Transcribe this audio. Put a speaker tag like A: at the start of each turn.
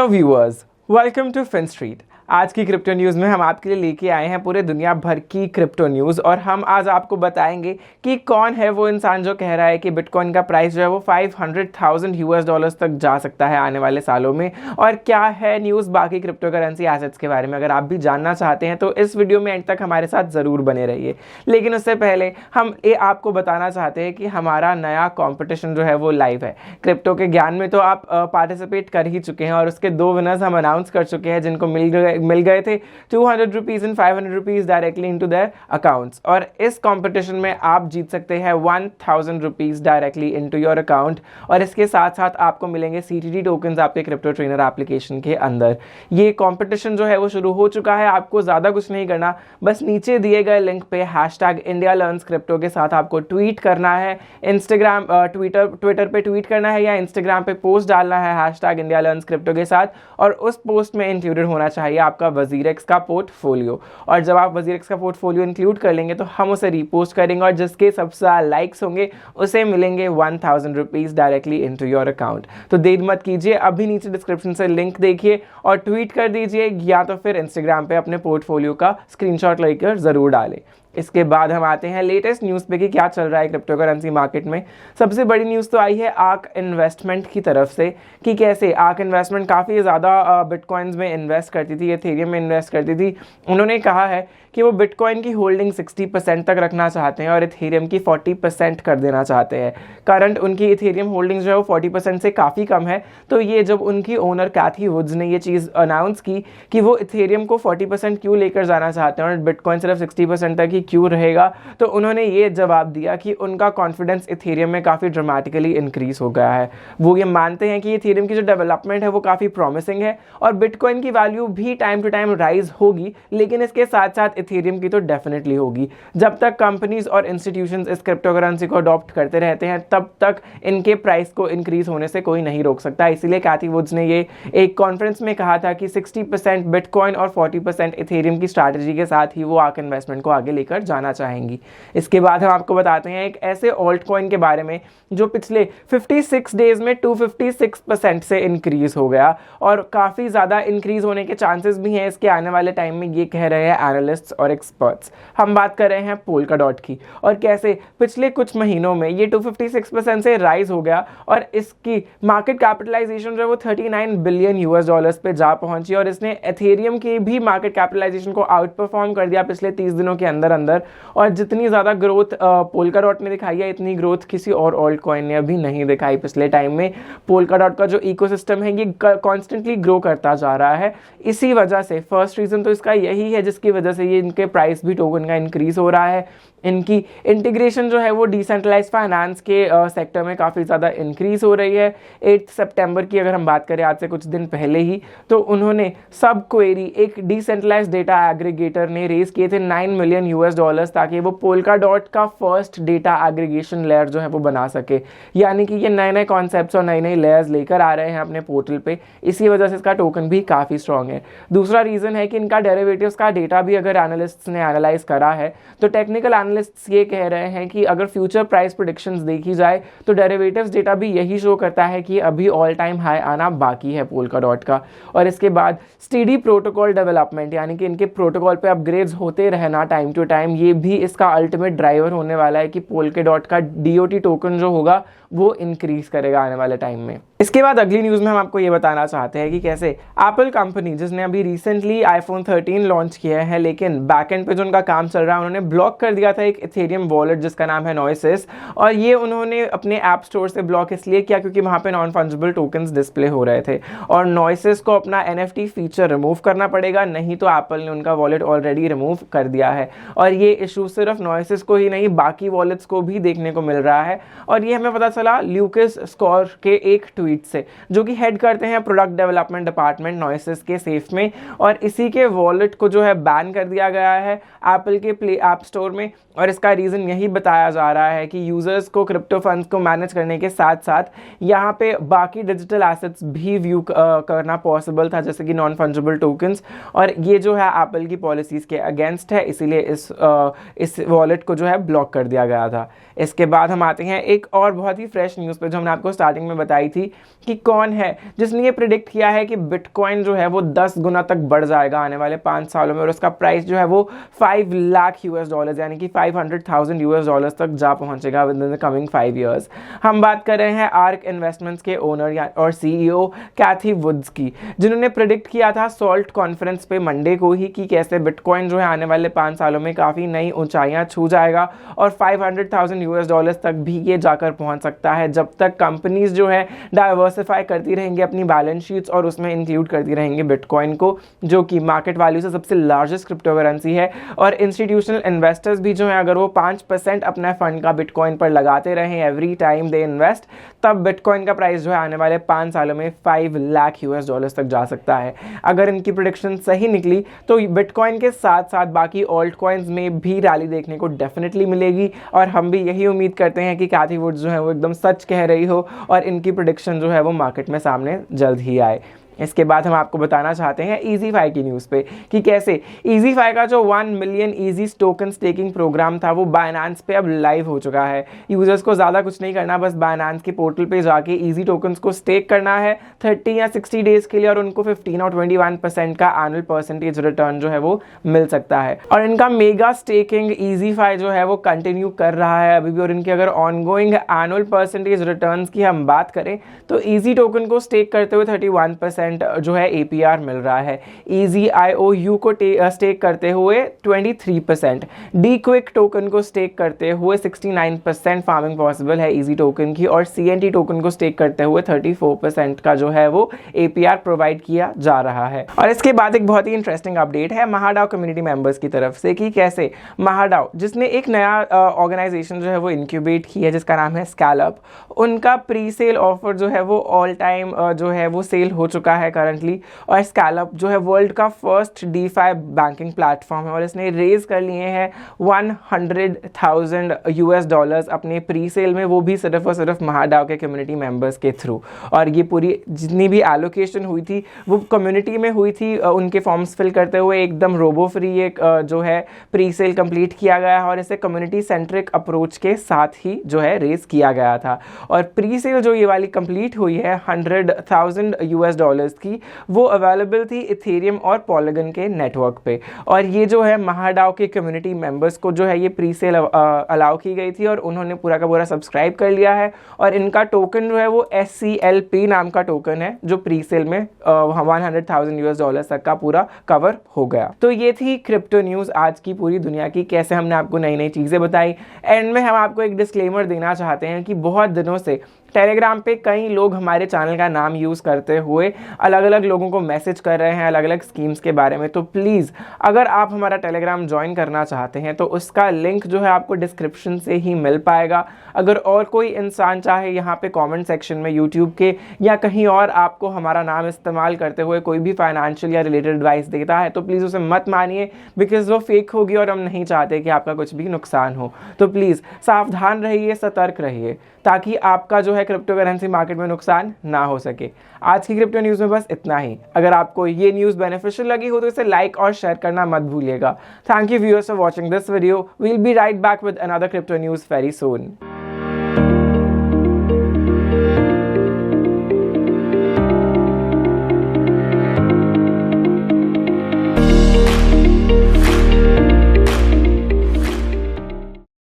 A: Hello viewers, welcome to Fin Street. आज की crypto news में हम आपके लिए लेके आए हैं पूरे दुनिया भर की क्रिप्टो न्यूज़ और हम आज आपको बताएंगे कि कौन है वो इंसान जो कह रहा है कि बिटकॉइन का प्राइस जो है वो 500,000 यूएस डॉलर्स तक जा सकता है आने वाले सालों में। और क्या है न्यूज़ बाकी क्रिप्टो करेंसी एसेट्स के बारे में, अगर आप भी जानना चाहते हैं तो इस वीडियो में एंड तक हमारे साथ ज़रूर बने रहिए। लेकिन उससे पहले हम आपको बताना चाहते हैं कि हमारा नया कॉम्पिटिशन जो है वो लाइव है। क्रिप्टो के ज्ञान में तो आप पार्टिसिपेट कर ही चुके हैं और उसके 2 विनर्स हम अनाउंस कर चुके हैं जिनको मिल गए थे 200 rupees and 500 rupees directly into their accounts. और इस कंपटीशन में आप जीत सकते हैं 1000 rupees directly into your account और इसके साथ साथ आपको मिलेंगे CTT टोकन्स आपके क्रिप्टो ट्रेनर एप्लीकेशन के अंदर। ये कंपटीशन जो है वो शुरू हो चुका है। आपको ज़्यादा कुछ नहीं करना, बस नीचे दिए गए लिंक पे #IndiaLearnsCrypto के साथ आपको ट्वीट करना है, इंस्टाग्राम ट्विटर पे ट्वीट करना है या इंस्टाग्राम पे पोस्ट डालना है #IndiaLearnsCrypto के साथ, और उस पोस्ट में इंक्लूडेड होना चाहिए आपका WazirX का पोर्टफोलियो। और जब आप WazirX का पोर्टफोलियो इंक्लूड कर लेंगे तो हम उसे रीपोस्ट करेंगे और जिसके सबसे ज़्यादा लाइक्स होंगे उसे मिलेंगे 1000 rupees directly into your account. तो देर मत कीजिए, अभी नीचे डिस्क्रिप्शन से लिंक देखिए और ट्वीट कर दीजिए या तो फिर इंस्टाग्राम पे अपने पोर्टफोलियो का स्क्रीनशॉट लेकर ज़रूर डालें। इसके बाद हम आते हैं लेटेस्ट न्यूज़ पे कि क्या चल रहा है क्रिप्टो करेंसी मार्केट में। सबसे बड़ी न्यूज़ तो आई है आर्क इन्वेस्टमेंट की तरफ से कि कैसे आर्क इन्वेस्टमेंट काफ़ी ज़्यादा बिटकॉइंस में इन्वेस्ट करती थी, एथेरियम में इन्वेस्ट करती थी। उन्होंने कहा है कि वो बिटकॉइन की होल्डिंग 60% तक रखना चाहते हैं और एथेरियम की 40% कर देना चाहते हैं। करंट उनकी एथेरियम होल्डिंग्स जो है वो 40% से काफ़ी कम है। तो ये जब उनकी ओनर कैथी वुड्स ने ये चीज़ अनाउंस की कि वो एथेरियम को 40% क्यों लेकर जाना चाहते हैं और बिटकॉइन सिर्फ 60% तक ही क्यों रहेगा, तो उन्होंने ये जवाब दिया कि उनका कॉन्फिडेंस इथेरियम में काफ़ी ड्रामेटिकली इंक्रीज हो गया है। वो ये मानते हैं कि इथेरियम की जो डेवलपमेंट है वो काफ़ी प्रॉमिसिंग है और बिटकॉइन की वैल्यू भी टाइम टू टाइम राइज होगी, लेकिन इसके साथ साथ इथेरियम की तो डेफिनेटली होगी। जब तक कंपनीज और इंस्टीट्यूशंस इस क्रिप्टो करेंसी को अडॉप्ट करते रहते हैं तब तक इनके प्राइस को इंक्रीज होने से कोई नहीं रोक सकता। इसीलिए कैथी वुड्स ने ये एक कॉन्फ्रेंस में कहा था कि 60% बिटकॉइन और 40% इथेरियम की स्ट्रैटेजी के साथ ही वो आर्क इन्वेस्टमेंट को आगे लेकर जाना चाहेंगी। इसके बाद हम आपको बताते हैं एक ऐसे ऑल्ट कॉइन के बारे में जो पिछले 56 डेज में 256% से इंक्रीज हो गया और काफ़ी ज़्यादा इंक्रीज होने के चांसेस भी हैं इसके आने वाले टाइम में, ये कह रहे हैं एनालिस्ट्स और एक्सपर्ट्स। हम बात कर रहे हैं पोल्काडॉट की और कैसे पिछले कुछ महीनों में ये 256% से राइज हो गया और इसकी मार्केट कैपिटलाइजेशन जो है वो 39 बिलियन यूएस डॉलर्स पे जा पहुंची और इसने एथेरियम की भी मार्केट कैपिटलाइजेशन को आउट परफॉर्म कर दिया पिछले 30 दिनों के अंदर अंदर। और जितनी ज़्यादा ग्रोथ पोल्काडॉट ने दिखाई है इतनी ग्रोथ किसी और ऑल्ट कॉइन ने अभी नहीं दिखाई पिछले टाइम में। पोल्काडॉट का जो इकोसिस्टम है ये कॉन्स्टेंटली ग्रो करता जा रहा है। इसी वजह से फर्स्ट रीज़न तो इसका यही है जिसकी वजह से ये इनके प्राइस भी टोकन का इंक्रीज हो रहा है। इनकी इंटीग्रेशन जो है वो डिसेंट्रलाइज फाइनेंस के सेक्टर में काफ़ी ज़्यादा इंक्रीज हो रही है। 8 सितंबर की अगर हम बात करें आज से कुछ दिन पहले ही, तो उन्होंने सब क्वेरी एक डिसेंट्रलाइज डेटा एग्रीगेटर ने रेज किए थे 9 मिलियन यूएस डॉलर्स ताकि वो पोल्काडॉट का फर्स्ट डेटा एग्रीगेशन लेयर जो है वो बना सके। यानी कि ये नए नए कॉन्सेप्ट्स और नई नई लेयर्स लेकर आ रहे हैं अपने पोर्टल पे, इसी वजह से इसका टोकन भी काफ़ी स्ट्रॉन्ग है। दूसरा रीज़न है कि इनका डेरिवेटिव्स का डेटा भी अगर एनालिस्ट्स ने एनालाइज करा है तो टेक्निकल एनालिस्ट्स ये कह रहे हैं कि अगर फ्यूचर प्राइस प्रेडिक्शंस देखी जाए तो डेरिवेटिव्स डेटा भी यही शो करता है कि अभी ऑल टाइम हाई आना बाकी है पोल्काडॉट का। और इसके बाद स्टेडी प्रोटोकॉल डेवलपमेंट, यानी कि इनके प्रोटोकॉल पे अपग्रेड्स होते रहना टाइम टू टाइम, ये भी इसका अल्टीमेट ड्राइवर होने वाला है कि पोल्काडॉट का DOT टोकन जो होगा वो इंक्रीज करेगा आने वाले टाइम में। इसके बाद अगली न्यूज़ में हम आपको ये बताना चाहते हैं कि कैसे एप्पल कंपनी जिसने अभी रिसेंटली iPhone 13 लॉन्च किया है, लेकिन बैकएंड पे जो उनका काम चल रहा है उन्होंने ब्लॉक कर दिया था एक इथेरियम वॉलेट जिसका नाम है नॉइसेस। और ये उन्होंने अपने ऐप स्टोर से ब्लॉक इसलिए किया क्योंकि वहाँ पे नॉन फंजिबल टोकन्स डिस्प्ले हो रहे थे और नॉइसेस को अपना NFT फीचर रिमूव करना पड़ेगा, नहीं तो एप्पल ने उनका वॉलेट ऑलरेडी रिमूव कर दिया है। और ये इशू सिर्फ नॉइसेस को ही नहीं बाकी वॉलेट्स को भी देखने को मिल रहा है। और ये हमें पता चला ल्यूकस स्कॉर के एक ट्वीट से, जो कि हेड करते हैं प्रोडक्ट डेवलपमेंट डिपार्टमेंट नॉइसेस के सेफ में। और इसी के वॉलेट को जो है बैन कर दिया गया है एप्पल के प्ले ऐप स्टोर में, और इसका रीज़न यही बताया जा रहा है कि यूज़र्स को क्रिप्टो फंड्स को मैनेज करने के साथ साथ यहाँ पे बाकी डिजिटल एसेट्स भी व्यू करना पॉसिबल था, जैसे कि नॉन फंजिबल टोकन्स, और ये जो है एप्पल की पॉलिसीज़ के अगेंस्ट है, इसीलिए इस वॉलेट को जो है ब्लॉक कर दिया गया था। इसके बाद हम आते हैं एक और बहुत ही फ्रेश न्यूज़ पे, जो हमने आपको स्टार्टिंग में बताई थी कि कौन है जिसने ये प्रिडिक्ट किया है कि बिटकॉइन जो है वो 10 गुना तक बढ़ जाएगा आने वाले 5 सालों में, और उसका प्राइस जो है वो $5 लाख यानी कि $500,000 तक जा पहुंचेगा with in the coming 5 years. हम बात कर रहे हैं आर्क इन्वेस्टमेंट्स के ओनर और सीईओ कैथी वुड्स की, जिन्होंने प्रिडिक्ट किया था सॉल्ट कॉन्फ्रेंस पे मंडे को ही कि कैसे बिटकॉइन जो है आने वाले 5 सालों में काफ़ी नई ऊंचाइयां छू जाएगा और $500,000 तक भी ये जाकर पहुंच सकता है, जब तक कंपनीज जो है डाइवर्सिफाई करती रहेंगी अपनी बैलेंस शीट्स और उसमें इंक्लूड करती रहेंगी बिटकॉइन को, जो कि मार्केट वैल्यू से सबसे लार्जेस्ट क्रिप्टो करेंसी है। और इंस्टीट्यूशनल इन्वेस्टर्स भी जो है अगर वो 5% अपना फंड का बिटकॉइन पर लगाते रहें एवरी टाइम दे इन्वेस्ट, तब बिटकॉइन का प्राइस जो है आने वाले 5 सालों में $5 लाख तक जा सकता है। अगर इनकी प्रेडिक्शन सही निकली तो बिटकॉइन के साथ साथ बाकी ऑल्ट कॉइन्स में भी रैली देखने को डेफिनेटली मिलेगी, और हम भी यही उम्मीद करते हैं कि कैथी वुड्स जो है वो एकदम सच कह रही हो और इनकी प्रेडिक्शन जो है वो मार्केट में सामने जल्द ही आए। इसके बाद हम आपको बताना चाहते हैं EasyFi की न्यूज़ पे कि कैसे EasyFi का जो 1 million Easy token staking program था वो बाइनेंस पे अब लाइव हो चुका है। यूजर्स को ज़्यादा कुछ नहीं करना, बस बाइनेंस के पोर्टल पे जाके ईजी टोकन्स को स्टेक करना है 30 या 60 डेज के लिए, और उनको 15 और 21% का एनुअल परसेंटेज रिटर्न जो है वो मिल सकता है। और इनका मेगा स्टेकिंग EasyFi जो है वो कंटिन्यू कर रहा है अभी भी, और इनके अगर ऑनगोइंग एनुअल परसेंटेज रिटर्न की हम बात करें तो ईजी टोकन को स्टेक करते हुए 31% जो है APR मिल रहा है, Easy IOU को स्टेक करते हुए 23%, D-Quick टोकन को स्टेक करते हुए 69% फार्मिंग पॉसिबल है Easy टोकन की, और CNT टोकन को स्टेक करते हुए 34% का जो है वो APR प्रोवाइड किया जा रहा है। और इसके बाद एक बहुत ही इंटरेस्टिंग अपडेट है महाडाओ कम्युनिटी मेंबर्स की तरफ से कि कैसे महाडाओ, जिसने एक नया ऑर्गेनाइजेशन जो है वो इंक्यूबेट की है जिसका नाम है स्कैलअप, उनका प्री सेल ऑफर जो है वो ऑल टाइम जो है वो सेल हो चुका है करंटली। और स्कैलअप जो है वर्ल्ड का फर्स्ट DeFi बैंकिंग प्लेटफॉर्म है, और इसने रेज कर लिए हैं $100,000 अपने प्री सेल में, वो भी सिर्फ और सिर्फ महाडाओ के कम्युनिटी मेंबर्स के थ्रू। और ये पूरी जितनी भी एलोकेशन हुई थी वो कम्युनिटी में हुई थी, उनके फॉर्म्स फिल करते हुए एकदम रोबो फ्री एक जो है प्री सेल कंप्लीट किया गया है, और इसे कम्युनिटी सेंट्रिक अप्रोच के साथ ही जो है रेज किया गया था। और प्री सेल जो ये वाली कंप्लीट हुई है $100,000 की, वो अवेलेबल थी इथेरियम और पॉलीगन के नेटवर्क पे, और ये जो है महाडाओ के कम्युनिटी मेंबर्स को जो है ये प्री सेल अलाउ की गई थी, और उन्होंने पूरा का पूरा सब्सक्राइब कर लिया है। और इनका टोकन जो है वो SCLP नाम का टोकन है, जो प्री सेल में $100,000 तक का पूरा कवर हो गया। तो ये थी क्रिप्टो न्यूज़ आज की पूरी दुनिया की, कैसे हमने आपको नई नई चीज़ें बताई। एंड में हम आपको एक डिस्क्लेमर देना चाहते हैं कि बहुत दिनों से टेलीग्राम पे कई लोग हमारे चैनल का नाम यूज़ करते हुए अलग अलग लोगों को मैसेज कर रहे हैं अलग अलग स्कीम्स के बारे में, तो प्लीज़ अगर आप हमारा टेलीग्राम ज्वाइन करना चाहते हैं तो उसका लिंक जो है आपको डिस्क्रिप्शन से ही मिल पाएगा। अगर और कोई इंसान चाहे यहाँ पे कमेंट सेक्शन में यूट्यूब के या कहीं और आपको हमारा नाम इस्तेमाल करते हुए कोई भी फाइनेंशियल या रिलेटेड एडवाइस देता है, तो प्लीज़ उसे मत मानिए, बिकॉज वो फेक होगी और हम नहीं चाहते कि आपका कुछ भी नुकसान हो। तो प्लीज़ सावधान रहिए, सतर्क रहिए, ताकि आपका जो है क्रिप्टो करेंसी मार्केट में नुकसान ना हो सके। आज की क्रिप्टो न्यूज़ में बस इतना ही। अगर आपको ये न्यूज़ बेनिफिशियल लगी हो तो इसे लाइक और शेयर करना मत भूलिएगा। Thank you viewers for watching this video. We'll be right back with another crypto news very soon.